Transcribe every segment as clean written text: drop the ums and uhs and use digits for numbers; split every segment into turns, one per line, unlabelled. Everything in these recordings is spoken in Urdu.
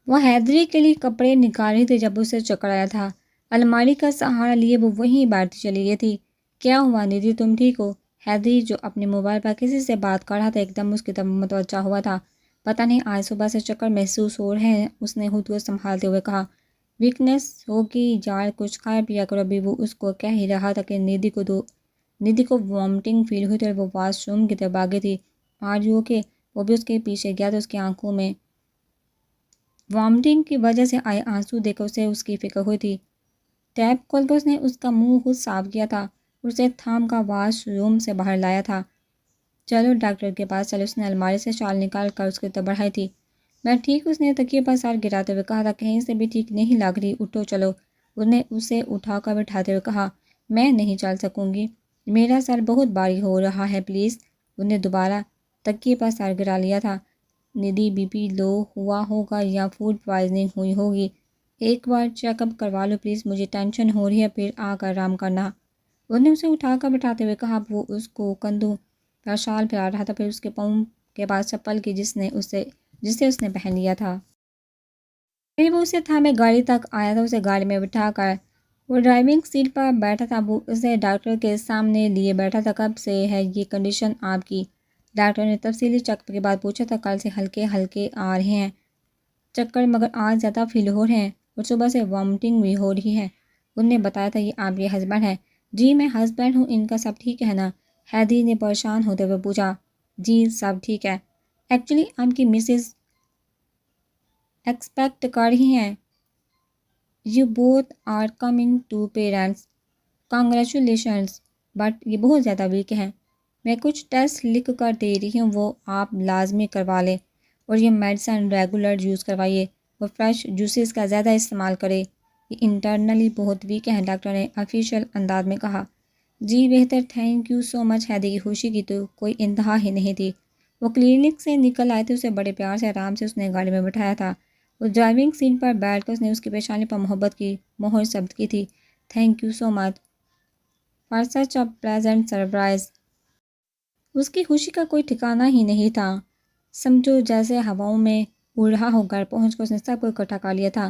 وہ حیدری کے لیے کپڑے نکال رہی تھی جب اسے چکر آیا تھا۔ الماری کا سہارا لیے وہ وہیں بیٹھتی چلی گئی تھی۔ کیا ہوا ندھی، تم ٹھیک ہو؟ حیدری جو اپنے موبائل پر کسی سے بات کر رہا تھا ایک دم اس کی طرف متوجہ ہوا تھا۔ پتہ نہیں آج صبح سے چکر محسوس ہو رہے ہیں، اس نے خود کو سنبھالتے ہوئے کہا۔ ویکنیس ہوگی یار، کچھ کھایا پیا کرو۔ ابھی وہ اس کو کہہ ہی رہا تھا کہ ندھی کو وامٹنگ فیل ہوئی تھی اور وہ واش روم کی طرف بھاگی تھی۔ Are you okay? وہ بھی اس کے پیچھے گیا تو اس کی آنکھوں میں وامٹنگ کی وجہ سے آئے آنسو دیکھ کر اسے اس کی فکر ہوئی تھی۔ ٹیپ کھول کر اس نے اس کا منہ خود صاف کیا تھا اور اسے تھام کا واش روم سے باہر لایا تھا۔ چلو ڈاکٹر کے پاس چلو، اس نے الماری سے شال نکال کر اس کی طرف بڑھائی تھی۔ میں ٹھیک، اس نے تکیے پر سر گراتے ہوئے کہا تھا۔ کہیں سے بھی ٹھیک نہیں لگ رہی، اٹھو چلو۔ اس نے اسے اٹھا کر بٹھاتے ہوئے کہا۔ میں نہیں چل سکوں گی، میرا سر بہت بھاری ہو رہا ہے پلیز۔ اس نے دوبارہ تکیے پر سر گرا لیا تھا۔ ندھی بی پی لو ہوا ہوگا یا فوڈ پوائزننگ ہوئی ہوگی، ایک بار چیک اپ کروا لو پلیز، مجھے ٹینشن ہو رہی ہے، پھر آ کر آرام کرنا۔ اس نے اسے اٹھا کر بٹھاتے ہوئے کہا۔ وہ اس کو کندھوں پر شال پھیلا رہا تھا، پھر اس کے پاؤں کے پاس چپل کی جسے اس نے پہن لیا تھا۔ پھر وہ اسے تھامے گاڑی تک آیا تھا، اسے گاڑی میں بٹھا کر وہ ڈرائیونگ سیٹ پر بیٹھا تھا۔ وہ اسے ڈاکٹر کے سامنے لیے بیٹھا تھا۔ کب سے ہے یہ کنڈیشن آپ کی؟ ڈاکٹر نے تفصیلی چیک اپ کے بعد پوچھا تھا۔ کل سے ہلکے ہلکے آ رہے ہیں چکر، مگر آج زیادہ فیل ہو رہے ہیں اور صبح سے وامٹنگ بھی ہو رہی ہے۔ انہوں نے بتایا تھا۔ یہ آپ کے ہسبینڈ ہیں؟ جی میں ہسبینڈ ہوں، ان کا سب ٹھیک ہے نا؟ حیدری نے پریشان ہوتے ہوئے پوچھا۔ جی سب ٹھیک ہے، ایکچولی آپ کی مسز ایکسپیکٹ کر رہی ہیں۔ You both are coming to parents, congratulations, but یہ بہت زیادہ ویک ہیں۔ میں کچھ ٹیسٹ لکھ کر دے رہی ہوں، وہ آپ لازمی کروا لیں اور یہ میڈیسن ریگولر یوز کروائیے اور فریش جوسز کا زیادہ استعمال کرے۔ یہ انٹرنلی بہت ویک ہیں، ڈاکٹر نے آفیشیل انداز میں کہا۔ جی بہتر، تھینک یو سو مچ۔ حیدری کی خوشی کی تو کوئی انتہا ہی نہیں تھی۔ وہ کلینک سے نکل آئے تھے، اسے بڑے پیار سے آرام سے اس نے گاڑی میں بٹھایا تھا۔ اس ڈرائیونگ سیٹ پر بیٹھ کر اس نے اس کی پیشانی پر محبت کی مہر ثبت کی تھی۔ Thank you so much for such a pleasant surprise. اس کی خوشی کا کوئی ٹھکانہ ہی نہیں تھا، سمجھو جیسے ہواؤں میں اڑ رہا ہو۔ گھر پہنچ کر اس نے سب کو اکٹھا کر لیا تھا۔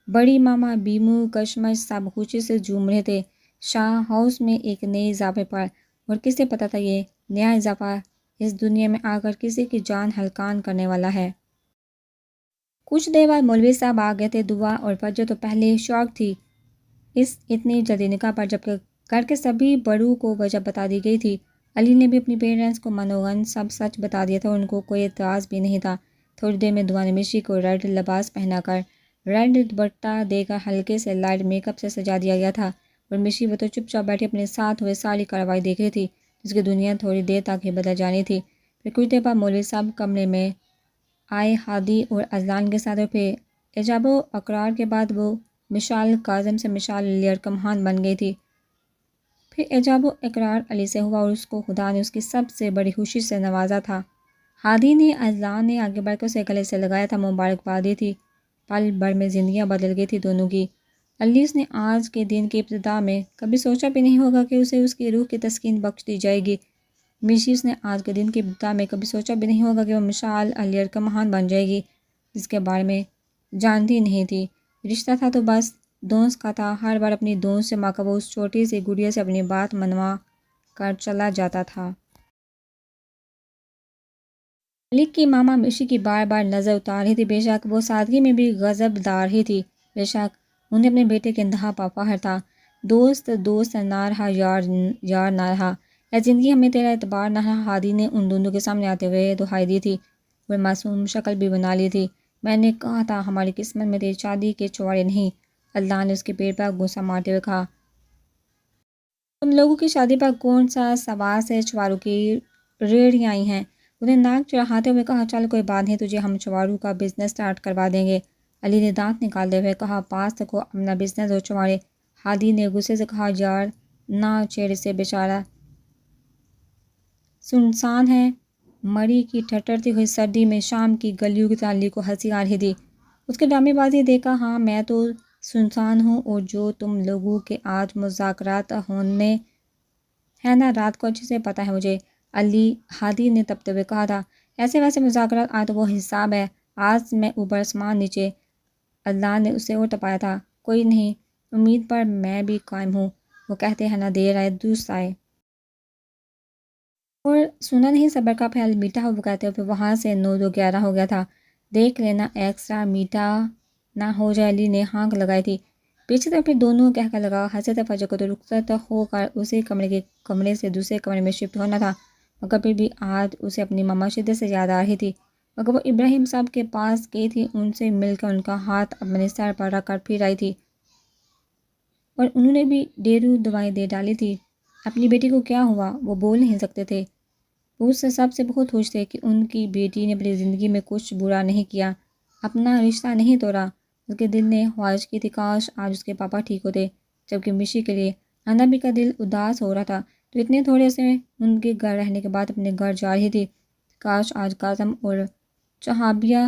بڑی ماما، بیمو، کشمش سب خوشی سے جھوم رہے تھے شاہ ہاؤس میں ایک نئے اضافے پر، اور کسے پتہ تھا یہ نیا اضافہ اس دنیا میں آ کر کسی کی جان ہلکان کرنے والا ہے۔ کچھ دیر بعد مولوی صاحب آ گئے تھے۔ دعا اور فجر تو پہلے شوق تھی اس اتنی جلدی نکاح پر، جبکہ گھر کے سبھی بڑوں کو وجہ بتا دی گئی تھی۔ علی نے بھی اپنی پیرنٹس کو منوگن سب سچ بتا دیا تھا اور ان کو کوئی اعتراض بھی نہیں تھا۔ تھوڑی دیر میں دعا نے مشی کو ریڈ لباس پہنا کر ریڈ دوپٹہ دے کر ہلکے سے لائٹ میک اپ سے سجا دیا گیا تھا، اور مشی وہ تو چپ چاپ بیٹھی اپنے ساتھ ہوئے ساری کارروائی دیکھ رہی تھی جس کی دنیا تھوڑی دیر تک ہی بدل جانی تھی۔ پھر کچھ دیر بعد مولوی صاحب کمرے میں آئے، ہادی اور اذلان کے ساتھ، اور پھر ایجاب و اقرار کے بعد وہ مشال کاظم سے مشال علی ارکمہان بن گئی تھی۔ پھر ایجاب و اقرار علی سے ہوا اور اس کو خدا نے اس کی سب سے بڑی خوشی سے نوازا تھا۔ ہادی نے اذلان نے آگے بڑھ کر اسے گلے سے لگایا تھا، مبارکباد دی تھی۔ پل بھر میں زندگیاں بدل گئی تھی دونوں کی۔ علی اس نے آج کے دن کی ابتدا میں کبھی سوچا بھی نہیں ہوگا کہ اسے اس کی روح کی تسکین بخش دی جائے گی۔ مشی اس نے آج کے دن کی ابتدا میں کبھی سوچا بھی نہیں ہوگا کہ وہ مشال علی ارکمہان بن جائے گی، جس کے بارے میں جانتی نہیں تھی۔ رشتہ تھا تو بس دوست کا تھا، ہر بار اپنی دوست سے ماں کا وہ اس چھوٹی سی گڑیا سے اپنی بات منوا کر چلا جاتا تھا۔ علی کی ماما مشی کی بار بار نظر اتار رہی تھی، بے شک وہ سادگی میں بھی غضب دار ہی تھی، بے شک انہیں اپنے بیٹے کے انتہا پر فخر تھا۔ دوست دوست نہ رہا، یار یار نہ رہا، اے زندگی ہمیں تیرا اعتبار نہ رہا۔ ہادی نے ان دونوں کے سامنے آتے ہوئے دہائی دی تھی اور معصوم شکل بھی بنا لی تھی۔ میں نے کہا تھا ہماری قسمت میں تیری شادی کے چھوارے نہیں، اللہ نے اس کے پیٹ پر گھونسا مارتے ہوئے کہا۔ تم لوگوں کی شادی پر کون سا سوا سے چھواروں کی ریڑھیاں آئی ہیں؟ انہیں ناک چڑھاتے ہوئے کہا۔ چل کوئی بات نہیں، تجھے ہم چھواروں کا بزنس سٹارٹ کروا دیں گے، علی نے دانت نکالتے ہوئے کہا۔ پاس تکو اپنا بزنس اور چھوارے، ہادی نے غصے سے کہا۔ یار نہ چھیڑ اسے، بیچارہ سنسان ہے۔ مری کی ٹھٹرتی ہوئی سردی میں شام کی گلیوں کی طرح علی کو ہنسی آ رہی تھی۔ اس کی ڈرامے بازی دیکھا۔ ہاں میں تو سنسان ہوں، اور جو تم لوگوں کے آج مذاکرات ہونے ہیں نا، رات کو اچھے سے پتہ ہے مجھے، ہادی نے تپتے ہوئے کہا تھا۔ ایسے ویسے مذاکرات، آج تو وہ حساب ہے، آج میں اوپر آسمان نیچے عدنان نے اسے اور تپایا تھا۔ کوئی نہیں، امید پر میں بھی قائم ہوں۔ وہ کہتے ہیں نہ دیر آئے دوست آئے۔ اور سنا نہیں صبر کا پھل میٹھا ہو، وہ کہتے ہوئے وہاں سے 9 دو 11 ہو گیا تھا۔ دیکھ لینا ایکسٹرا میٹھا نہ ہو جائے۔ علی نے ہانک لگائی تھی۔ پیچھے سے پھر دونوں کہہ کر لگا۔ حضرت فجر کو تو رخصت ہو کر اسی کمرے سے دوسرے کمرے میں شفٹ ہونا تھا، مگر پھر بھی آج اسے اپنی ماما شدت سے یاد آ رہی تھی۔ مگر وہ ابراہیم صاحب کے پاس گئی تھی، ان سے مل کر ان کا ہاتھ اپنے سر پر رکھ کر پھر آئی تھی، اور انہوں نے بھی ڈھیروں دعائیں دے ڈالی تھی۔ اپنی بیٹی کو کیا ہوا؟ وہ بول نہیں سکتے تھے۔ وہ اس سے سب سے بہت خوش تھے کہ ان کی بیٹی نے اپنی زندگی میں کچھ برا نہیں کیا، اپنا رشتہ نہیں توڑا۔ اس کے دل نے خواہش کی تھی کاش آج اس کے پاپا ٹھیک ہوتے، جبکہ مشی کے لیے انابی کا دل اداس ہو رہا تھا، تو اتنے تھوڑے سے ان کے گھر رہنے کے بعد اپنے گھر جا رہی تھی۔ کاش آج کاظم اور چہابیہ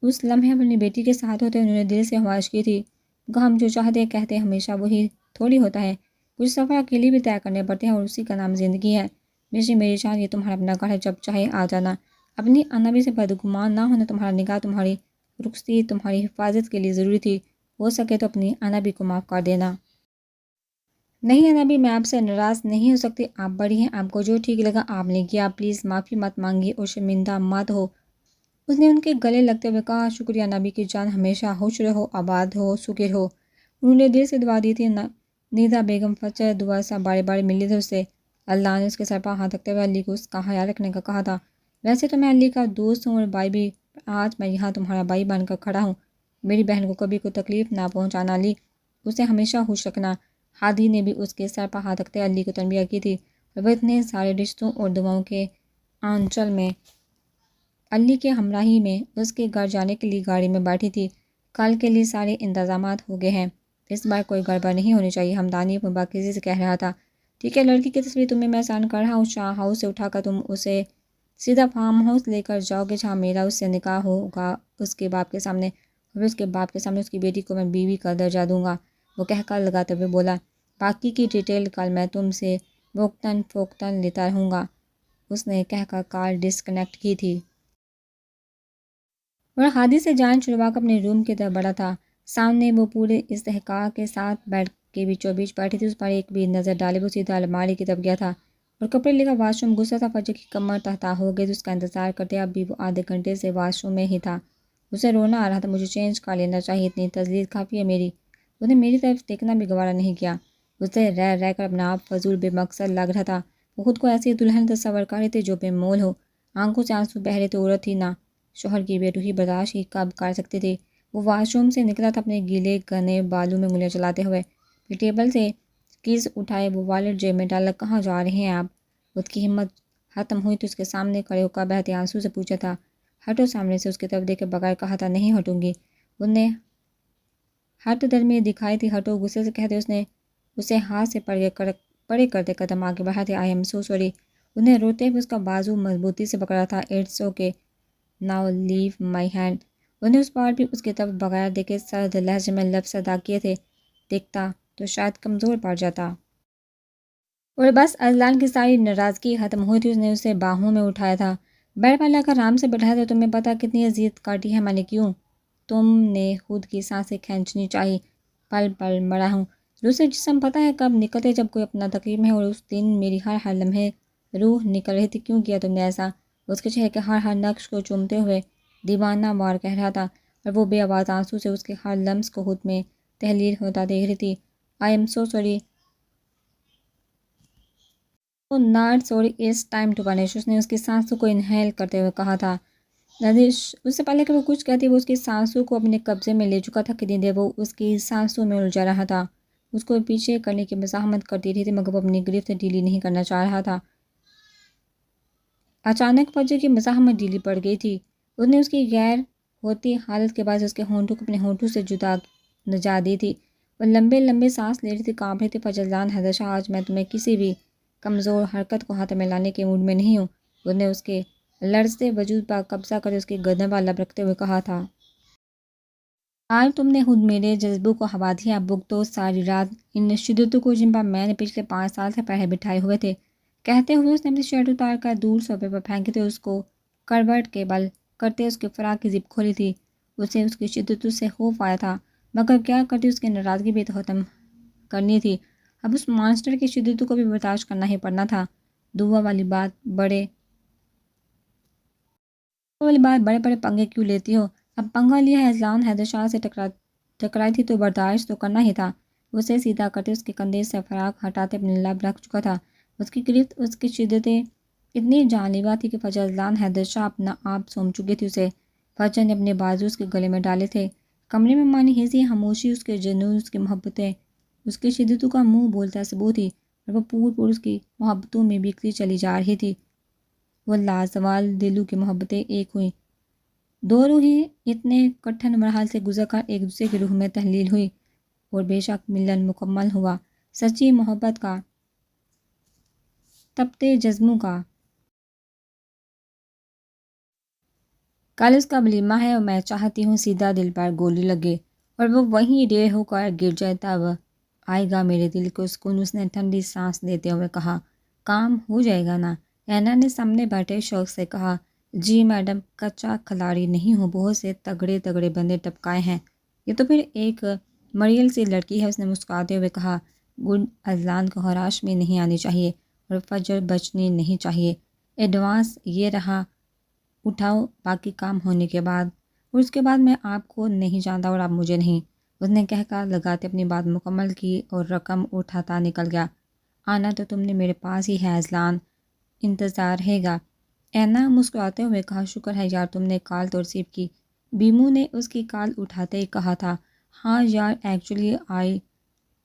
اس لمحے اپنی بیٹی کے ساتھ ہوتے۔ انہوں نے دل سے خواہش کی تھی کہ ہم جو چاہتے کہتے ہمیشہ وہی تھوڑی ہوتا ہے، کچھ سفر اکیلے بھی طے کرنے پڑتے ہیں، اور اسی کا نام زندگی ہے۔ مشی میری جان، یہ تمہارا اپنا گھر ہے، جب چاہے آ جانا۔ اپنی انابی سے بدگمان نہ ہونا، تمہارا نکاح تمہاری رخصتی تمہاری حفاظت کے لیے ضروری تھی، ہو سکے تو اپنی انابی کو معاف کر دینا۔ نہیں انابی، میں آپ سے ناراض نہیں ہو سکتی، آپ بڑی ہیں، آپ کو جو ٹھیک لگا آپ نے کیا، پلیز معافی مت مانگی اور شرمندہ مت ہو۔ اس نے ان کے گلے لگتے ہوئے کہا۔ شکریہ انابی کی جان، ہمیشہ خوش رہو، آباد ہو، سکر ہو۔ انہوں نے دل سے دعا دی تھی۔ نیدا بیگم فجر دعا سا بار بار ملی تھی اس سے۔ اللہ نے اس کے سر پر ہاتھ رکھتے ہوئے علی کو اس کا خیال رکھنے کا کہا تھا۔ ویسے تو میں علی کا دوست ہوں اور بھائی بھی، آج میں یہاں تمہارا بھائی بن کر کھڑا ہوں۔ میری بہن کو کبھی کوئی تکلیف نہ پہنچانا علی، اسے ہمیشہ خوش رکھنا۔ ہادی نے بھی اس کے سر پر ہاتھ رکھتے علی کو تنبیہ کی تھی، اور وہ اتنے سارے رشتوں اور دعاؤں کے آنچل میں علی کے ہمراہی میں اس کے گھر جانے کے لیے گاڑی میں بیٹھی تھی۔ کل کے لیے سارے انتظامات ہو گئے ہیں، اس بار کوئی گڑبڑ نہیں ہونی چاہیے، ہمدانی باکیزی سے کہہ رہا تھا۔ ٹھیک ہے، لڑکی کی تصویر تمہیں میں سینڈ کر رہا ہوں، شاہ ہاؤس سے اٹھا کر تم اسے سیدھا فارم ہاؤس لے کر جاؤ گے جہاں میرا اس سے نکاح ہوگا، اس کے باپ کے سامنے، اور اس کے باپ کے سامنے اس کی بیٹی کو میں بیوی کا درجہ دوں گا۔ وہ کہہ کر لگاتے ہوئے بولا، باقی کی ڈیٹیل کل میں تم سے وقتاً فوقتاً لیتا رہوں گا۔ اس نے کہہ کر کال ڈسکنیکٹ کی تھی، اور ہادی سے جان چھڑوا کر اپنے روم کی طرف بڑھا تھا۔ سامنے وہ پورے استحقاق کے ساتھ بیڈ کے بیچوں بیچ بیٹھی تھی، اس پر ایک بھی نظر ڈالے وہ سیدھا الماری کی طرف گیا تھا اور کپڑے لے کر واش روم گھسا تھا۔ فجر کی کمر تہتا ہو گئی، اس کا انتظار کرتے اب بھی وہ آدھے گھنٹے سے واش روم میں ہی تھا۔ اسے رونا آ رہا تھا، مجھے چینج کر لینا چاہیے، اتنی تذلیل کافی ہے میری۔ اس نے میری طرف دیکھنا بھی گوارا نہیں کیا، اسے رہ رہ کر اپنا آپ فضول بے مقصد لگ رہا تھا۔ وہ خود کو ایسی دلہن تصور کر رہے تھے جو بے مول ہو، آنکھوں سے آنسو بہہ رہے تھے، عورت ہی نہ شوہر کی بے روحی برداشت ہی کب کر سکتے تھے۔ وہ واش روم سے نکلا تھا اپنے گیلے گھنے بالوں میں انگلیاں چلاتے ہوئے، پھر ٹیبل سے کیز اٹھائے وہ والٹ جیب میں ڈالا۔ کہاں جا رہے ہیں آپ؟ اس کی ہمت ختم ہوئی تو اس کے سامنے کھڑے ہو کر بہتے آنسو سے پوچھا تھا۔ ہٹو سامنے سے، اس کی طرف دیکھ کے بغیر کہا تھا نہیں ہٹوں گی۔ انہوں نے ہٹ درمی دکھائی تھی، ہٹو، غصے سے کہتے اس نے اسے ہاتھ سے پڑے کرتے قدم آگے بڑھا تھے۔ آئی ایم سو سوری۔ انہیں روتے ہوئے اس کا بازو مضبوطی سے پکڑا تھا۔ It's okay now leave my hand. انہوں نے اس بار بھی اس کی طرف بغیر دیکھے سرد لہجے میں لفظ ادا کیے تھے، دیکھتا تو شاید کمزور پڑ جاتا۔ اور بس ازلان کی ساری ناراضگی ختم ہوئی تھی، اس نے اسے باہوں میں اٹھایا تھا، بیڈ پر لا کر آرام سے بٹھایا تھا۔ تمہیں پتہ کتنی اذیت کاٹی ہے میں نے، کیوں؟ تم نے خود کی سانسیں کھینچنی چاہی، پل پل مرا ہوں دوسرے جسم، پتہ ہے کب نکلتے جب کوئی اپنا تکلیف میں، اور اس دن میری ہر لمحے روح نکل رہی تھی۔ کیوں کیا تم نے ایسا؟ اس کے چہرے کے ہر نقش کو چومتے ہوئے دیوانہ وار کہہ رہا تھا، اور وہ بے آواز آنسو سے اس کے ہر لمس کو خود میں تحلیل ہوتا دیکھ رہی تھی۔ I am so sorry not sorry it's time to punish, اس نے اس کی سانسوں کو انہیل کرتے ہوئے کہا تھا۔ نادش اس سے پہلے کہ وہ کچھ کہتی وہ اس کی سانسوں کو اپنے قبضے میں لے چکا تھا۔ کتنی دیر وہ اس کی سانسوں میں الجھا رہا تھا، اس کو پیچھے کرنے کی مزاحمت کرتی رہی تھی، مگر وہ اپنی گرفت ڈھیلی نہیں کرنا چاہ رہا تھا۔ اچانک فجر کی مزاحمت ڈھیلی پڑ گئی تھی، اس نے اس کی غیر ہوتی حالت کے بعد اس کے ہونٹوں کو اپنے ہونٹوں سے جدا نجات دی تھی۔ وہ لمبے لمبے سانس لے رہی تھی، کانپ رہی تھی۔ فجر جان حضرت شاہ، آج میں تمہیں کسی بھی کمزور حرکت کو ہاتھ میں لانے کے موڈ میں نہیں ہوں، اس نے اس کے لرزتے وجود پر قبضہ کر اس کے گردن پر لب رکھتے ہوئے کہا تھا۔ آج تم نے خود میرے جذبوں کو ہوا دیا، بک تو ساری رات ان شدتوں کو جن پر میں نے پچھلے 5 سال سے پہرے بٹھائے ہوئے تھے۔ کہتے ہوئے اس نے اپنی شرٹ اتار کر دور صوفے پر پھینکی تھی، اس کو کروٹ کے بل کرتے اس کے فراق کی زپ کھولی تھی۔ اسے اس کی شدت سے خوف آیا تھا، مگر کیا کرتی، اس کی ناراضگی بھی تو ختم کرنی تھی۔ اب اس مانسٹر کی شدت کو بھی برداشت کرنا ہی پڑنا تھا۔ دعا والی بات بڑے بڑے پنگے کیوں لیتی ہو؟ اب پنگا لیا ہے، اذلان حیدر شاہ سے ٹکرائی تھی تو برداشت تو کرنا ہی تھا۔ اسے سیدھا کرتے اس کے کندھے سے فراق ہٹاتے اپنے لب رکھ چکا تھا۔ اس کی گرفت، اس کی شدتیں اتنی جان لیوا تھی کہ فجر اذلان حیدر شاہ اپنا آپ سونپ چکی تھی اسے۔ فجر نے اپنے بازو اس کے گلے میں ڈالے تھے۔ کمرے میں مانی ہنسی، خاموشی، اس کے جنون، اس کی محبتیں، اس کی شدتوں کا منہ بولتا ثبوت تھی، اور وہ پور اس کی محبتوں میں بکتی چلی جا رہی تھی۔ وہ لازوال دلوں کی محبتیں ایک ہوئیں، دو روحیں اتنے کٹھن مرحل سے گزر کر ایک دوسرے کی روح میں تحلیل ہوئی، اور بے شک ملن مکمل ہوا، سچی محبت کا، تپتے جذبوں کا۔ کل اس کا ولیمہ ہے اور میں چاہتی ہوں سیدھا دل پر گولی لگے اور وہ وہیں ڈیر ہو کر گر جائے، تب آئے گا میرے دل کو سکون۔ اس نے ٹھنڈی سانس لیتے ہوئے کہا، کام ہو جائے گا نا؟ اینا نے سامنے بیٹھے شوق سے کہا، جی میڈم، کچا کھلاڑی نہیں ہوں، بہت سے تگڑے تگڑے بندے ٹپکائے ہیں، یہ تو پھر ایک مریل سی لڑکی ہے۔ اس نے مسکراتے ہوئے کہا، گڈ، اذلان کو ہراش میں نہیں آنی چاہیے اور فجر بچنی نہیں چاہیے۔ ایڈوانس یہ رہا، اٹھاؤ باقی کام ہونے کے بعد، اور اس کے بعد میں آپ کو نہیں جانتا اور آپ مجھے نہیں۔ اس نے کہہ کر لگاتے اپنی بات مکمل کی اور رقم اٹھاتا نکل گیا۔ آنا تو تم نے میرے پاس ہی ہے اذلان، انتظار رہے گا۔ اینا مسکراتے ہوئے کہا، شکر ہے یار تم نے کال تو ریسیو کی۔ بیمو نے اس کی کال اٹھاتے ہی کہا تھا، ہاں یار actually I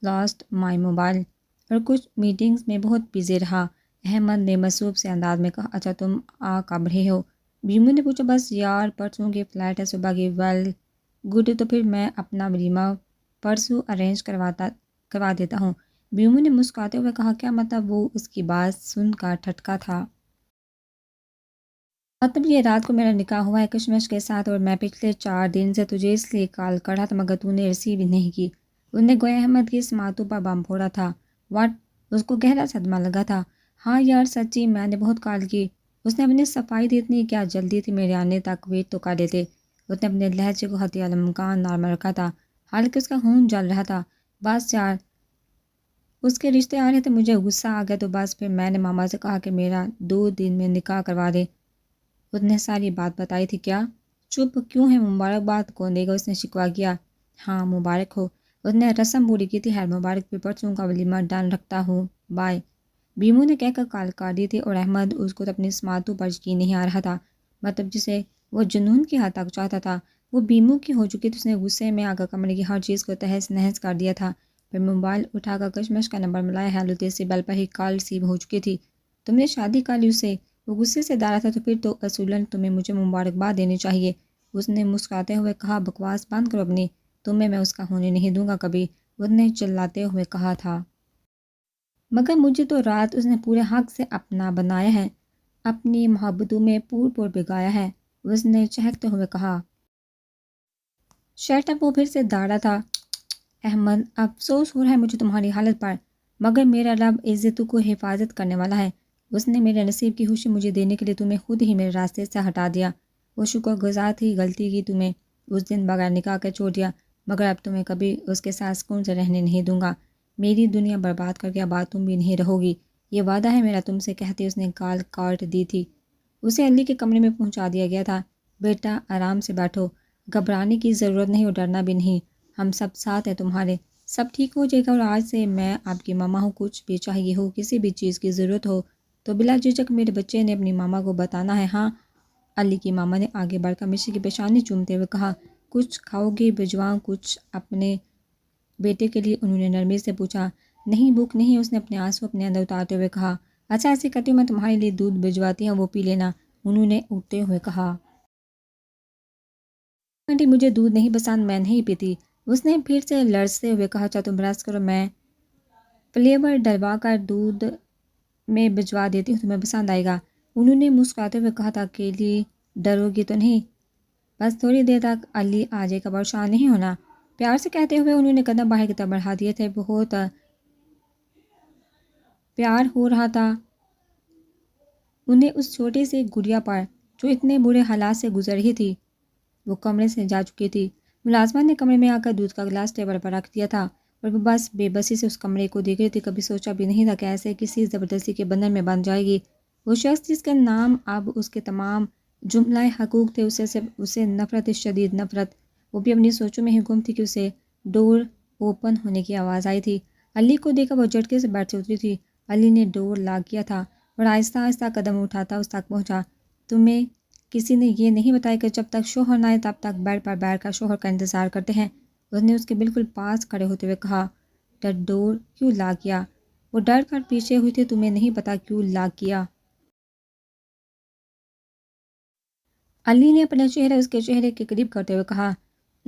lost my mobile اور کچھ میٹنگز میں بہت بزی رہا۔ احمد نے مصروف سے انداز میں کہا، اچھا تم آ کب رہے ہو؟ بیمو نے پوچھا، بس یار پرسوں کی فلائٹ ہے صبح کی۔ ویل گڈ، تو پھر میں اپنا ولیمہ پرسوں ارینج کروا دیتا ہوں۔ بیمو نے مسکراتے ہوئے کہا، کیا مطلب؟ وہ اس کی بات سن کر ٹھٹکا تھا۔ مطلب یہ رات کو میرا نکاح ہوا ہے کشمش کے ساتھ، اور میں پچھلے 4 دن سے تجھے اس لیے کال کر رہا تھا مگر تو نے ریسیو ہی نہیں کی۔ اس نے گویا احمد کی سماعتوں پر بم پھوڑا تھا۔ واٹ؟ اس کو گہرا صدمہ لگا تھا۔ ہاں یار سچی میں نے بہت کال کی۔ اس نے اپنی صفائی دی، اتنی کیا جلدی تھی میرے آنے تک، ویٹ تو کر لیتے۔ اس نے اپنے لہجے کو حتی الامکان نارمل رکھا تھا، حالانکہ اس کا خون جل رہا تھا۔ بس یار اس کے رشتے آ رہے تھے، مجھے غصہ آ گیا تو بس پھر میں نے ماما سے کہا کہ میرا 2 دن میں نکاح کروا دے۔ اس نے ساری بات بتائی تھی کیا؟ چپ کیوں ہے؟ مبارکباد کون دے گا؟ اس نے شکوہ کیا۔ ہاں مبارک ہو۔ اس نے رسم پوری کی تھی، خیر مبارک، پھر پرسوں کا ولیمہ ڈن رکھتا ہوں، بائے۔ بیمو نے کہہ کر کال کاٹ دی تھی، اور احمد اس کو اپنی سماعتوں پر یقین نہیں آ رہا تھا۔ مطلب جسے وہ جنون کی حد تک چاہتا تھا وہ بیمو کی ہو چکی تھی۔ اس نے غصے میں آ کر کمرے کی ہر چیز کو تہس نہس کر دیا تھا، پھر موبائل اٹھا کر کشمش کا نمبر ملایا۔ ہیلو، تیسری بیل پر ہی کال ریسیو ہو چکی تھی۔ تم نے شادی کر لی؟ اسے وہ غصے سے دارا تھا، تو پھر تو اصولاً تمہیں مجھے مبارکباد دینی چاہیے۔ اس نے مسکراتے ہوئے کہا، بکواس بند کرو اپنی، تمہیں میں اس کا ہونے نہیں دوں گا کبھی، اس نے چلاتے ہوئے کہا تھا۔ مگر مجھے تو رات اس نے پورے حق سے اپنا بنایا ہے، اپنی محبتوں میں پور بگایا ہے، اس نے چہکتے ہوئے کہا۔ شٹ اپ، وہ پھر سے داڑا تھا۔ احمد، افسوس ہو رہا ہے مجھے تمہاری حالت پر، مگر میرا رب عزتوں کو حفاظت کرنے والا ہے۔ اس نے میرے نصیب کی خوشی مجھے دینے کے لیے تمہیں خود ہی میرے راستے سے ہٹا دیا۔ وہ شکر گزار تھی، غلطی کی تمہیں اس دن بغیر نکاح کے چھوڑ دیا، مگر اب تمہیں کبھی اس کے ساتھ سکون سے رہنے نہیں دوں گا۔ میری دنیا برباد کر کے اب تم بھی نہیں رہو گی، یہ وعدہ ہے میرا تم سے، کہتے اس نے کال کاٹ دی تھی۔ اسے علی کے کمرے میں پہنچا دیا گیا تھا۔ بیٹا آرام سے بیٹھو، گھبرانے کی ضرورت نہیں اور ڈرنا بھی نہیں، ہم سب ساتھ ہیں تمہارے، سب ٹھیک ہو جائے گا، اور آج سے میں آپ کی ماما ہوں، کچھ بھی چاہیے ہو، کسی بھی چیز کی ضرورت ہو تو بلا جھجک میرے بچے نے اپنی ماما کو بتانا ہے، ہاں؟ علی کی ماما نے آگے بڑھ کر مشی کی پیشانی چومتے ہوئے کہا، کچھ کھاؤ گی بھجواؤں کچھ اپنے بیٹے کے لیے؟ انہوں نے نرمی سے پوچھا۔ نہیں بھوک نہیں، اس نے اپنے آنسو اپنے اندر اتارتے ہوئے کہا۔ اچھا ایسے کرتی ہوں، میں تمہارے لیے دودھ بھجواتی ہوں، وہ پی لینا، انہوں نے اٹھتے ہوئے کہا۔ آنٹی مجھے دودھ نہیں پسند، میں نہیں پیتی، اس نے پھر سے لرزتے ہوئے کہا۔ اچھا تم برس کرو، میں فلیور ڈلوا کر دودھ میں بھجوا دیتی ہوں، تمہیں پسند آئے گا، انہوں نے مسکراتے ہوئے کہا تھا۔ اکیلی ڈرو گی تو نہیں؟ بس تھوڑی دیر تک علی آ جائے گا، پریشان نہیں ہونا، پیار سے کہتے ہوئے انہوں نے قدم باہر کی طرف بڑھا دیے تھے۔ بہت پیار ہو رہا تھا انہیں اس چھوٹی سی گڑیا پر جو اتنے برے حالات سے گزر رہی تھی۔ وہ کمرے سے جا چکی تھی۔ ملازمہ نے کمرے میں آ کر دودھ کا گلاس ٹیبل پر رکھ دیا تھا اور وہ بس بے بسی سے اس کمرے کو دیکھ رہی تھی۔ کبھی سوچا بھی نہیں تھا کہ ایسے کسی زبردستی کے بندھن میں بن جائے گی۔ وہ شخص جس کا نام اب اس کے تمام جملہ حقوق تھے، اسے نفرت، شدید نفرت۔ وہ بھی اپنی سوچوں میں ہی گم تھی کہ اسے ڈور اوپن ہونے کی آواز آئی تھی۔ علی کو دیکھا وہ جھٹکے سے بیٹھ سے اتری تھی۔ علی نے ڈور لاک کیا تھا اور آہستہ آہستہ قدم اٹھاتا اس تک پہنچا۔ تمہیں کسی نے یہ نہیں بتایا کہ جب تک شوہر نہ آئے تب تک بیڈ پر بیٹھ کر شوہر کا انتظار کرتے ہیں؟ اس نے اس کے بالکل پاس کھڑے ہوتے ہوئے کہا۔ ڈور کیوں لاک کیا؟ وہ ڈر کر پیچھے ہوئی تھی۔ تمہیں نہیں پتا کیوں لاک کیا؟ علی نے اپنا چہرہ اس کے چہرے کے قریب کرتے ہوئے کہا۔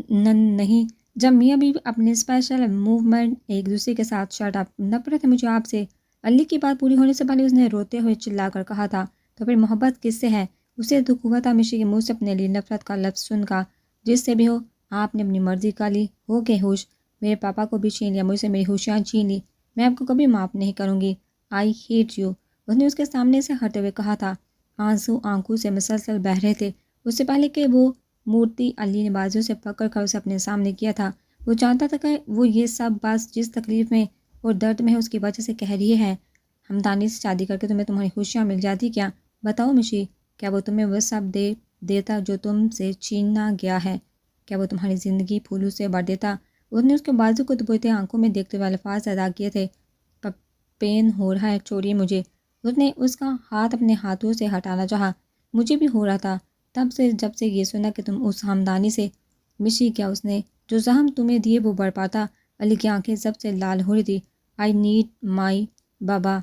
نہیں، جب میاں بیوی اپنے اسپیشل موومنٹ ایک دوسرے کے ساتھ شٹ اپ، نفرت ہے مجھے آپ سے۔ علی کی بات پوری ہونے سے پہلے اس نے روتے ہوئے چلا کر کہا تھا۔ تو پھر محبت کس سے ہے؟ اسے دکھ ہوا تھا مشی کے منہ سے اپنے لیے نفرت کا لفظ سن کر۔ جس سے بھی ہو، آپ نے اپنی مرضی کا لی، ہو کے ہوش، میرے پاپا کو بھی چھین لیا، مجھ سے میری ہوشیاں چھین لی، میں آپ کو کبھی معاف نہیں کروں گی۔ آئی ہیٹ یو، اس نے اس کے سامنے سے ہٹے ہوئے کہا تھا۔ آنسو آنکھوں سے مسلسل بہہ رہے تھے۔ اس سے پہلے کہ وہ مورتی علی نے بازو سے پکڑ کر اسے اپنے سامنے کیا تھا۔ وہ جانتا تھا کہ وہ یہ سب بس جس تکلیف میں اور درد میں ہے اس کی وجہ سے کہہ رہی ہے۔ ہمدانی سے شادی کر کے تمہیں تمہاری خوشیاں مل جاتی کیا؟ بتاؤ مشی، کیا وہ تمہیں وہ سب دیتا جو تم سے چھینا گیا ہے؟ کیا وہ تمہاری زندگی پھولوں سے بھر دیتا؟ اس نے اس کے بازو کو دبوتے آنکھوں میں دیکھتے ہوئے الفاظ ادا کیے تھے۔ پین ہو رہا ہے، چھوڑیے مجھے۔ اس نے اس کا ہاتھ اپنے ہاتھوں سے ہٹانا چاہا۔ مجھے بھی ہو رہا تھا تب سے، جب سے یہ سنا کہ تم اس ہمدانی سے۔ مشی، کیا اس نے جو زخم تمہیں دیے وہ بڑھ پاتا؟ علی کی آنکھیں سب سے لال ہو رہی تھی۔ آئی نیڈ مائی بابا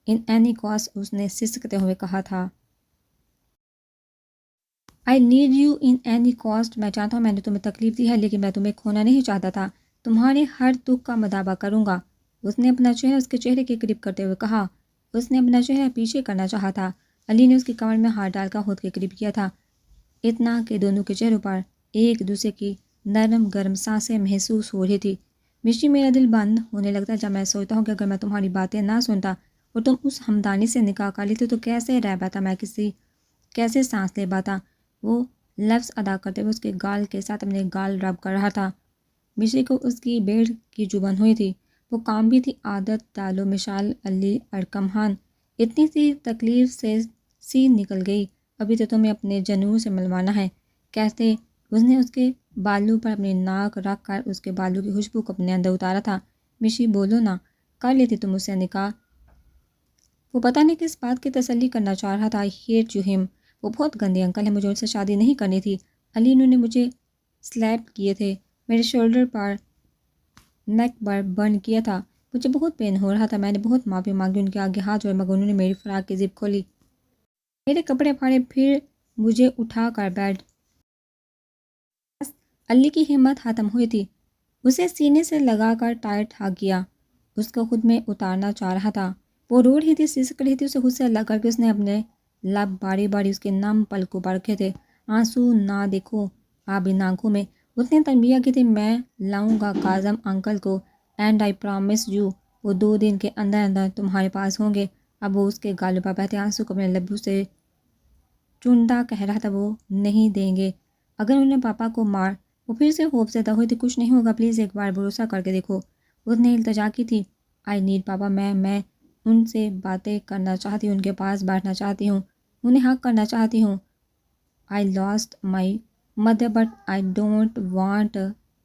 ان اینی کاسٹ، اس نے سسکتے ہوئے کہا تھا۔ I need you in any cost, میں چاہتا ہوں، میں نے تمہیں تکلیف دی ہے لیکن میں تمہیں کھونا نہیں چاہتا تھا، تمہارے ہر دکھ کا مداوع کروں گا۔ اس نے اپنا چہرہ اس کے چہرے کے قریب کرتے ہوئے کہا۔ اس نے اپنا چہرہ پیچھے کرنا چاہا تھا۔ علی نے اس کی کمر میں ہاتھ ڈال کر خود کے قریب کیا تھا، اتنا کہ دونوں کے چہروں پر ایک دوسرے کی نرم گرم سانسیں محسوس ہو رہی تھی۔ مشی، میرا دل بند ہونے لگتا ہے جب میں سوچتا ہوں کہ اگر میں تمہاری باتیں نہ سنتا اور تم اس ہمدانی سے نکاح کر لیتے تو کیسے رہ پاتا میں، کیسے سانس لے پاتا؟ وہ لفظ ادا کرتے ہوئے اس کے گال کے ساتھ اپنے گال رب کر رہا تھا۔ مشی کو اس کی بیڑ کی چبھن ہوئی تھی۔ وہ کام بھی تھی، عادت ڈالو مشال علی ارکمہان، اتنی سی تکلیف سے سی نکل گئی، ابھی تو تمہیں اپنے جنوں سے ملوانا ہے۔ کہتے اس نے اس کے بالوں پر اپنی ناک رکھ کر اس کے بالوں کی خوشبو کو اپنے اندر اتارا تھا۔ مشی، بولو نا، کر لیتی تم اس سے نکاح؟ وہ پتہ نہیں کس بات کی تسلی کرنا چاہ رہا تھا۔ آئی ہیٹ یو ہم، وہ بہت گندے انکل ہے، مجھے ان سے شادی نہیں کرنی تھی۔ علی، انہوں نے مجھے سلیپ کیے تھے، میرے شولڈر پر، نیک پر برن کیا تھا، مجھے بہت پین ہو رہا تھا، میں نے بہت معافی مانگی ان کے آگے ہاتھ جوڑے، مگر انہوں نے میری فراق کی زپ کھولی، میرے کپڑے پھاڑے، پھر مجھے اٹھا کر بیٹھ۔ علی کی ہمت ختم ہوئی تھی۔ اسے سینے سے لگا کر ٹائٹ ہگ کیا، اس کو خود میں اتارنا چاہ رہا تھا۔ وہ رو رہی تھی، سسک رہی تھی، اسے خود سے الگ کر کے اس نے اپنے لب باری باری اس کے نم پلکوں پر رکھے تھے۔ آنسو نہ دیکھو آپ ان آنکھوں میں، اس نے تنبیہ کی تھی۔ میں لاؤں گا کاظم انکل کو، اینڈ آئی پرامس یو، وہ 2 دن کے اندر اندر تمہارے پاس ہوں گے۔ اب وہ اس کے گالوں پر بہتے آنسو کو اپنے لبوں سے چوندا کہہ رہا تھا، وہ نہیں دیں گے۔ اگر انہوں نے پاپا کو مار، وہ پھر سے خوف زدہ ہوئی تھی۔ کچھ نہیں ہوگا، پلیز ایک بار بھروسہ کر کے دیکھو، اس نے التجا کی تھی۔ آئی نیڈ پاپا، میں ان سے باتیں کرنا چاہتی ہوں، ان کے پاس بیٹھنا چاہتی ہوں، انہیں حق کرنا چاہتی ہوں۔ I lost my mother but I don't want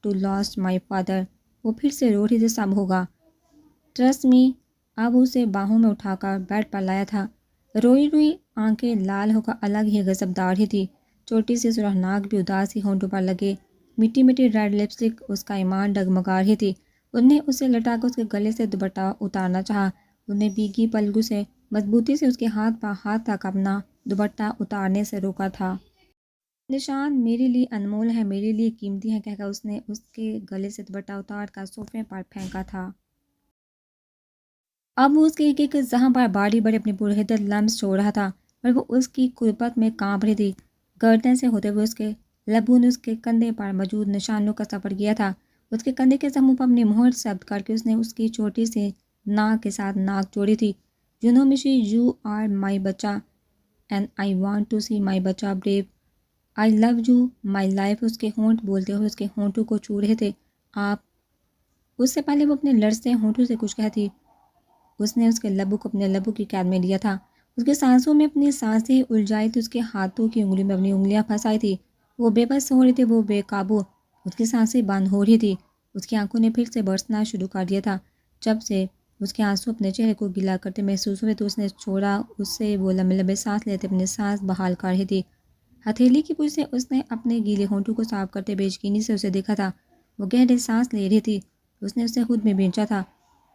to lost my father, وہ پھر سے رو رہی تھی۔ سب ہوگا، ٹرسٹ می۔ اب اسے باہوں میں اٹھا کر بیڈ پر لایا تھا۔ روئی روئی آنکھیں لال ہو کر الگ ہی غضبدار ہی تھی، چھوٹی سی سرخ ناک بھی اداس ہی ہونٹوں پر لگے، مٹی مٹی ریڈ لپسٹک، اس کا ایمان ڈگمگا رہی تھی۔ اس نے اسے لٹا کر اس کے گلے سے دوپٹہ اتارنا چاہا، اس نے بھیگی پلکوں سے مضبوطی سے اس کے ہاتھ پر ہاتھ تک اپنا دوپٹہ اتارنے سے روکا تھا۔ نشان میرے لیے انمول ہے، میرے لیے قیمتی ہے، کہہ کر اس نے اس کے گلے سے دوپٹہ اتار کر صوفے پر پھینکا تھا۔ اب وہ اس کے ایک ایک زخم پر باری باری اپنی پرحدت لمس چھوڑ رہا تھا اور وہ اس کی قربت میں کانپ رہی تھی۔ گردن سے ہوتے ہوئے اس کے لبوں نے اس کے کندھے پر موجود نشانوں کا سفر کیا تھا۔ اس کے کندھے کے زخموں پر اپنی مہر ثبت کر کے اس نے اس کی چھوٹی سی ناک کے ساتھ ناک جوڑی تھی۔ مشی، یو آر مائی بچہ and I want to see my بچہ brave, I love you my life, اس کے ہونٹ بولتے ہوئے اس کے ہونٹوں کو چھو رہے تھے. آپ. اس سے پہلے وہ اپنے لرزتے ہونٹوں سے کچھ کہتی. اس نے اس کے لبوں کو اپنے لبوں کی قید میں لیا تھا. اس کے سانسوں میں اپنی سانسیں الجھائی تھی. اس کے ہاتھوں کی انگلی میں اپنی انگلیاں پھنسائی تھی. وہ بے بس ہو رہی تھی، وہ بے قابو. اس کی سانسیں بند ہو رہی تھی. اس کی آنکھوں نے پھر سے برسنا شروع کر دیا تھا. جب سے اس کے آنسو اپنے چہرے کو گلا کرتے محسوس ہوئے تو اس نے چھوڑا. اس سے وہ لمبے لمبے سانس لیتے اپنی سانس بحال کر رہی تھی. ہتھیلی کی پوچھ سے اس نے اپنے گیلے ہونٹوں کو صاف کرتے بے یقینی سے اسے دیکھا تھا. وہ گہرے سانس لے رہی تھی. اس نے اسے خود میں بھیجا تھا.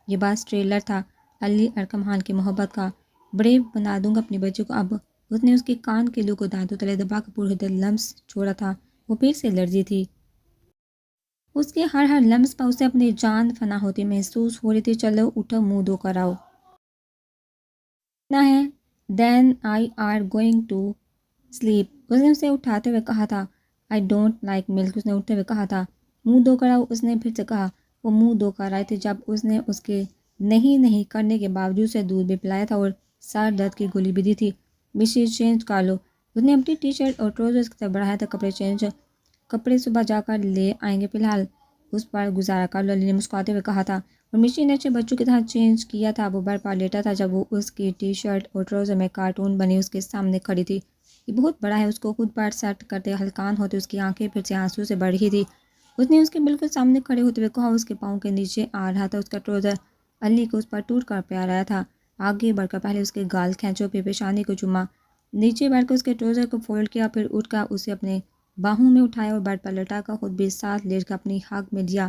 یہ بات ٹریلر تھا علی ارقم خان کی محبت کا. بڑے بنا دوں گا اپنی بچی کو. اب اس نے اس کے کان کے لو کو دانتوں تلے دبا کر پورے لمس چھوڑا تھا. وہ پھر سے لرزی تھی. اس کے ہر لمس پر اسے اپنی جان فنا ہوتی محسوس ہو رہی تھی. چلو اٹھو، منہ دھو کر آؤ. نہ ہے. Then I are going to sleep. اس نے اسے اٹھاتے ہوئے کہا تھا. آئی ڈونٹ لائک ملک. اس نے اٹھتے ہوئے کہا تھا. منہ دھو کر آؤ. اس نے پھر سے کہا. وہ منہ دھو کر آئے تھے جب اس نے اس کے نہیں کرنے کے باوجود سے دودھ بھی پلایا تھا اور سر درد کی گولی بھی دی تھی. مشی چینج کر لو. اس نے اپنی ٹی شرٹ اور ٹراؤزر کی طرف بڑھایا تھا. کپڑے صبح جا کر لے آئیں گے، فی الحال اس پر گزارا کر لو. علی نے مسکراتے ہوئے کہا تھا. اور مشی نے اچھے بچوں کی طرح چینج کیا تھا. وہ بیڈ پر لیٹا تھا جب وہ اس کی ٹی شرٹ اور ٹراؤزر میں کارٹون بنی اس کے سامنے کھڑی تھی. یہ بہت بڑا ہے. اس کو خود پر سیٹ کرتے ہلکان ہوتے اس کی آنکھیں پھر سے آنسو سے بڑھ رہی تھی. اس نے اس کے بالکل سامنے کھڑے ہوتے ہوئے کہا. اس کے پاؤں کے نیچے آ رہا تھا اس کا ٹراؤزر. علی کو اس پر ٹوٹ کر پیار آیا تھا. آگے بڑھ کر پہلے اس کے گال کھینچو، پھر پیشانی کو چوما. نیچے بیٹھ کر اس کے ٹراؤزر کو فولڈ کیا، پھر اٹھ کر اسے اپنے باہوں میں اٹھایا اور بیڈ پر لٹا کر خود بھی ساتھ لیٹ کر اپنی حق میں دیا.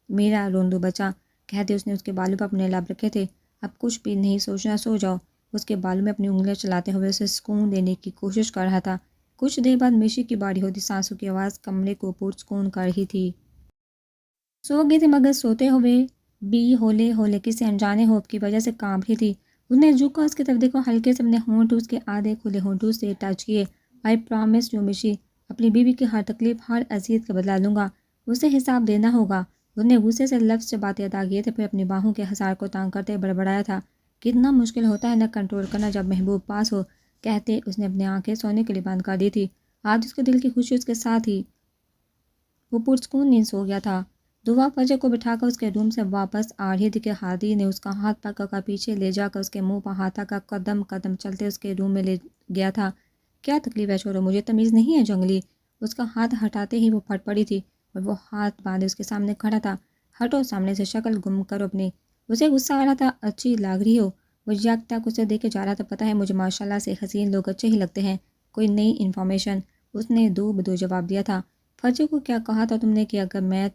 میرا روندو بچہ کہتے اس نے اس کے بالوں پر اپنے لب رکھے تھے. اب کچھ بھی نہیں سوچنا، سو جاؤ. اس کے بالوں میں اپنی انگلیاں چلاتے ہوئے اسے سکون دینے کی کوشش کر رہا تھا. کچھ دیر بعد مشی کی باری ہوتی سانسوں کی آواز کمرے کو پرسکون کر رہی تھی. سو گئی تھی مگر سوتے ہوئے بھی ہولے ہولے کسی انجانے ہوپ کی وجہ سے کانپ رہی تھی. اس نے جھک کر اس کی طرف دیکھا. ہلکے سے اپنے ہونٹ اس کے آدھے کھلے ہونٹوں سے ٹچ کیے. آئی پرامس یو مشی، اپنی بیوی کی ہر تکلیف ہر اذیت کا بدلا لوں گا. اسے حساب دینا ہوگا. اس نے غصے سے لفظ چباتے ادا کیے تھے، پھر اپنی باہوں کے حصار کو تانگ کرتے بڑبڑایا تھا. کتنا مشکل ہوتا ہے نہ کنٹرول کرنا جب محبوب پاس ہو. کہتے اس نے اپنی آنکھیں سونے کے لیے بند کر دی تھی. آج اس کے دل کی خوشی اس کے ساتھ ہی وہ پرسکون نیند سو گیا تھا. دعا فجر کو بٹھا کر اس کے روم سے واپس آ رہی تھی کہ ہادی نے اس کا ہاتھ پکڑ کر پیچھے لے جا کر اس کے منہ پر ہاتھ کا قدم قدم چلتے اس کے روم میں لے گیا تھا. کیا تکلیف ہے چھوڑو، مجھے تمیز نہیں ہے جنگلی. اس کا ہاتھ ہٹاتے ہی وہ پھٹ پڑی تھی اور وہ ہاتھ باندھے اس کے سامنے کھڑا تھا. ہٹو سامنے سے، شکل گم کرو اپنی. اسے غصہ آ رہا تھا. اچھی لگ رہی ہو. وہ یک تک اسے دیکھے جا رہا تھا. پتہ ہے مجھے ماشاءاللہ سے حسین لوگ اچھے ہی لگتے ہیں. کوئی نئی انفارمیشن؟ اس نے دو بدو جواب دیا تھا. فجر کو کیا کہا تھا تم نے کہ اگر میں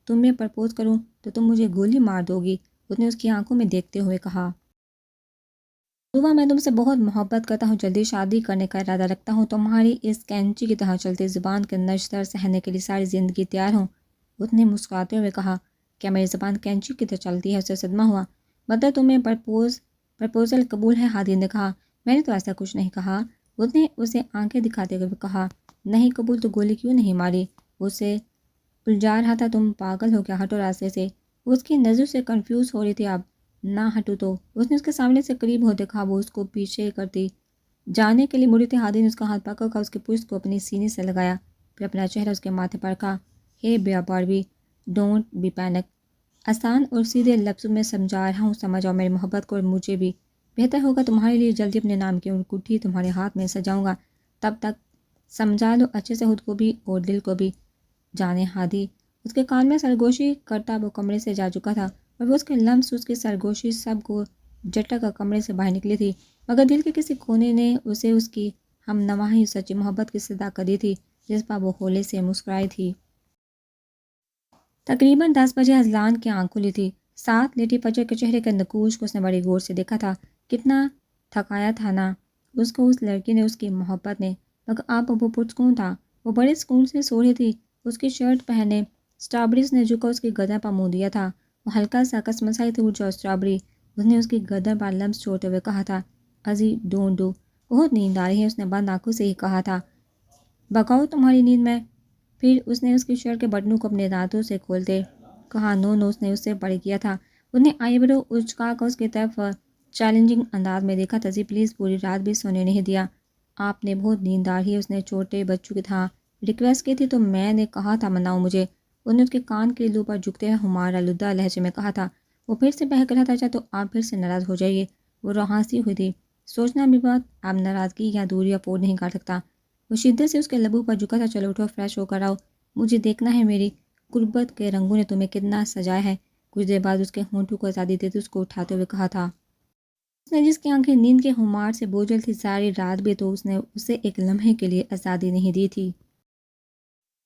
تمہیں پرپوز کروں تو تم مجھے گولی مار دو گی؟ اس نے اس کی آنکھوں میں دیکھتے ہوئے کہا. صبح میں تم سے بہت محبت کرتا ہوں، جلدی شادی کرنے کا ارادہ رکھتا ہوں. تمہاری اس کینچی کی طرح چلتے زبان کے نشتر سہنے کے لیے ساری زندگی تیار ہوں. اس نے مسکراتے ہوئے کہا. کیا میری زبان کینچی کی طرح چلتی ہے؟ اسے صدمہ ہوا. مطلب تمہیں پرپوزل قبول ہے؟ ہادی نے کہا. میں نے تو ایسا کچھ نہیں کہا. اس نے اسے آنکھیں دکھاتے ہوئے کہا. نہیں قبول تو گولی کیوں نہیں ماری؟ اسے الجھا رہا تھا. تم پاگل ہو کیا؟ ہٹو راستے سے. اس کی نظر سے کنفیوز ہو رہی تھی. اب نہ ہٹو تو. اس نے اس کے سامنے سے قریب ہوتے کہا. وہ اس کو پیچھے کرتی جانے کے لیے مڑی تھی. ہادی نے اس کا ہاتھ پکڑ کر اس کے پشت کو اپنی سینے سے لگایا، پھر اپنا چہرہ اس کے ماتھے پر رکھا. ہے بیا باربی، ڈونٹ بی پینک. آسان اور سیدھے لفظوں میں سمجھا رہا ہوں، سمجھ آؤ میری محبت کو. اور مجھے بھی بہتر ہوگا تمہارے لیے جلدی اپنے نام کی انگوٹھی تمہارے ہاتھ میں سجاؤں گا. تب تک سمجھا لو اچھے سے، خود کو بھی اور دل کو بھی. جانے ہادی. اس کے کان میں سرگوشی کرتا وہ کمرے سے جا چکا تھا اور وہ اس کے لمس، اس کی سرگوشی سب کو جٹا کر کمرے سے باہر نکلی تھی. مگر دل کے کسی کونے نے اسے اس کی ہم نواحی سچی محبت کی صداقت دی تھی جس پر وہ ہولے سے مسکرائی تھی. تقریباً 10 بجے اذلان کی آنکھ کھلی تھی. ساتھ لیٹی فجر کے چہرے کے نقوش کو اس نے بڑی غور سے دیکھا تھا. کتنا تھکایا تھا نا اس کو اس لڑکی نے، اس کی محبت نے. مگر اب وہ پرسکون تھا. وہ بڑے سکون سے سو رہی تھی. اس کی شرٹ پہنے اسٹرابریز نے جھکا اس کی گردن پر منہ دیا تھا. وہ ہلکا سا کسمسائی تھی. اٹھ جاؤ اسٹرابری. اس نے اس کی گردن پر لمس چھوڑتے ہوئے کہا تھا. ازی ڈونٹ ڈو. بہت نیند آ رہی ہے، اس نے بند آنکھوں سے ہی کہا تھا. بگاؤ تمہاری نیند میں. پھر اس نے اس کی شرٹ کے بٹنوں کو اپنے دانتوں سے کھولتے کہا. نو نو. اس نے اس سے بڑے کیا تھا. اس نے آئی برو اچکا کر اس کی طرف چیلنجنگ انداز میں دیکھا. تزی پلیز. پوری رات بھی سونے نہیں دیا. آپ نے بہت نیندار ہی، اس نے چھوٹے بچوں کی طرح ریکویسٹ کی تھی تو میں نے کہا تھا مناؤ مجھے۔ انہوں نے اس کے کان کے لو پر جھکتے ہوئے ہمارا لدہ لہجے میں کہا تھا۔ وہ پھر سے بہک رہا تھا، اچھا تو آپ پھر سے ناراض ہو جائیے۔ وہ رہاسی ہوئی تھی، سوچنا بھی بات آپ ناراضگی یا دوری افورڈ نہیں کر سکتا۔ وہ شدت سے اس کے لبوں پر جھکا تھا، چلو اٹھو فریش ہو کر آؤ، مجھے دیکھنا ہے میری قربت کے رنگوں نے تمہیں کتنا سجایا ہے۔ کچھ دیر بعد اس کے ہونٹوں کو آزادی دیتے اس کو اٹھاتے ہوئے کہا تھا۔ اس نے جس کی آنکھیں نیند کے خمار سے بوجھل تھی ساری رات بھی، تو اس نے اسے ایک لمحے کے لیے آزادی نہیں دی تھی۔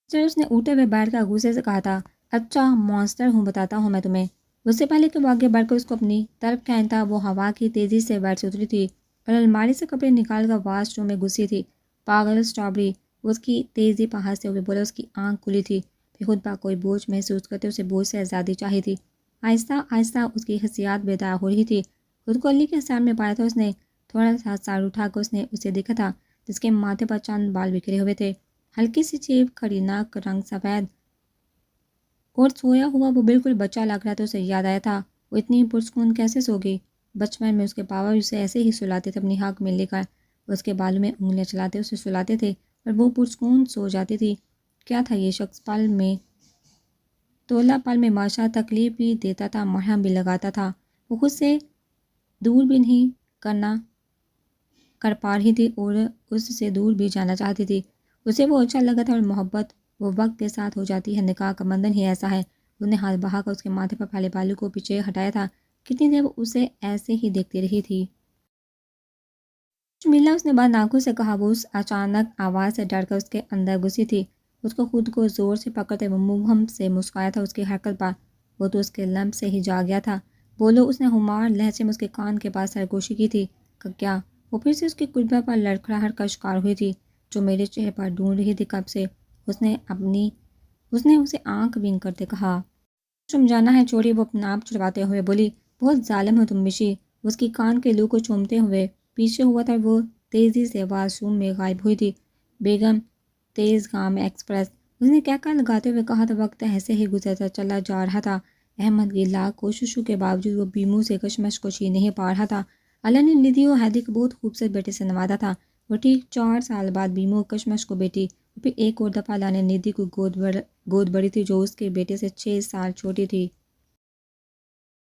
جب اس نے اٹھے ہوئے بیٹھ کر غصے سے کہا تھا، اچھا مانسٹر ہوں، بتاتا ہوں میں تمہیں۔ اس سے پہلے کہ وہ آگے بڑھ کر اس کو اپنی طرف کھینچتا، وہ ہوا کی تیزی سے بیٹھ سے اتری تھی اور الماری سے کپڑے نکال کر واش روم میں گھسی تھی۔ پاگل اسٹرابری، وہ اس کی تیزی پر ہنستے ہوئے بولا۔ اس کی آنکھ کھلی تھی، پھر خود پر کوئی بوجھ محسوس کرتے اسے بوجھ سے آزادی چاہی تھی۔ آہستہ آہستہ اس کی حسیات بیدار ہو رہی تھی۔ خود کو علی کے سامنے پایا تھا اس نے، تھوڑا سا سار اٹھا کر اس نے اسے دیکھا تھا جس کے ماتھے پر چند بال بکھرے ہوئے تھے، ہلکی سی چیپ، کھڑی ناک، رنگ سفید اور سویا ہوا وہ بالکل بچہ لگ رہا تھا۔ اسے یاد آیا تھا وہ اتنی پرسکون کیسے سو گئی۔ بچپن میں اس کے پاپا اسے ایسے ہی سلاتے تھے، اپنی حق میں لے کر وہ اس کے بالوں میں انگلیاں چلاتے اسے سلاتے تھے اور وہ پرسکون سو جاتی تھی۔ کیا تھا یہ شخص؟ پل میں تولا پل میں ماشا تکلیف بھی دیتا تھا، مرہم بھی لگاتا تھا۔ وہ خود سے دور بھی نہیں کر پا رہی تھی اور اس سے دور بھی جانا چاہتی تھی۔ اسے وہ اچھا لگا تھا اور محبت وہ وقت کے ساتھ ہو جاتی ہے، نکاح کا بندھن ہی ایسا ہے۔ انہوں نے ہاتھ بہا کر اس کے ماتھے پر پھیلے بالوں کو پیچھے ہٹایا تھا۔ کتنی دیر وہ اسے ایسے ہی دیکھتی رہی تھی۔ شمیلا، اس نے بند آنکھوں سے کہا۔ وہ اس اچانک آواز سے ڈر کر اس کے اندر گھسی تھی۔ اس کو خود کو زور سے پکڑتے وہ مبہم سے مسکرایا تھا اس کی حرکت پر۔ وہ تو اس کے لمب سے ہی جا گیا تھا۔ بولو، اس نے ہمار لہجے میں اس کے کان کے پاس سرگوشی کی تھی۔ کیا؟ وہ پھر سے اس کی قربت پر لڑکھڑاہٹ کا شکار ہوئی تھی جو میرے چہرے پر ڈھونڈ رہی تھی کب سے۔ اس نے اسے آنکھ بند کرتے کہا۔ سمجھانا ہے چھوڑی، وہ اپنا آپ چھڑواتے ہوئے بولی۔ بہت ظالم ہو تم مشی۔ اس کی کان کے لو کو چومتے ہوئے پیچھے ہوا تھا، وہ تیزی سے واش روم میں غائب ہوئی تھی۔ بیگم تیز گام ایکسپریس، اس نے کہہ کر لگاتے ہوئے کہا تھا۔ وقت ایسے ہی گزرتا چلا جا رہا تھا۔ احمد کی لاکھ کوششوں کے باوجود وہ بیمو سے کشمش کو چھین نہیں پا رہا تھا۔ اللہ نے ندھی و ہیدی کو بہت خوبصورت بیٹے سے نوازا تھا۔ وہ ٹھیک 4 سال بعد بیمو کشمش کو بیٹی اور پھر ایک اور دفعہ اللہ نے ندھی کو گود بڑی تھی جو اس کے بیٹے سے 6 سال چھوٹی تھی۔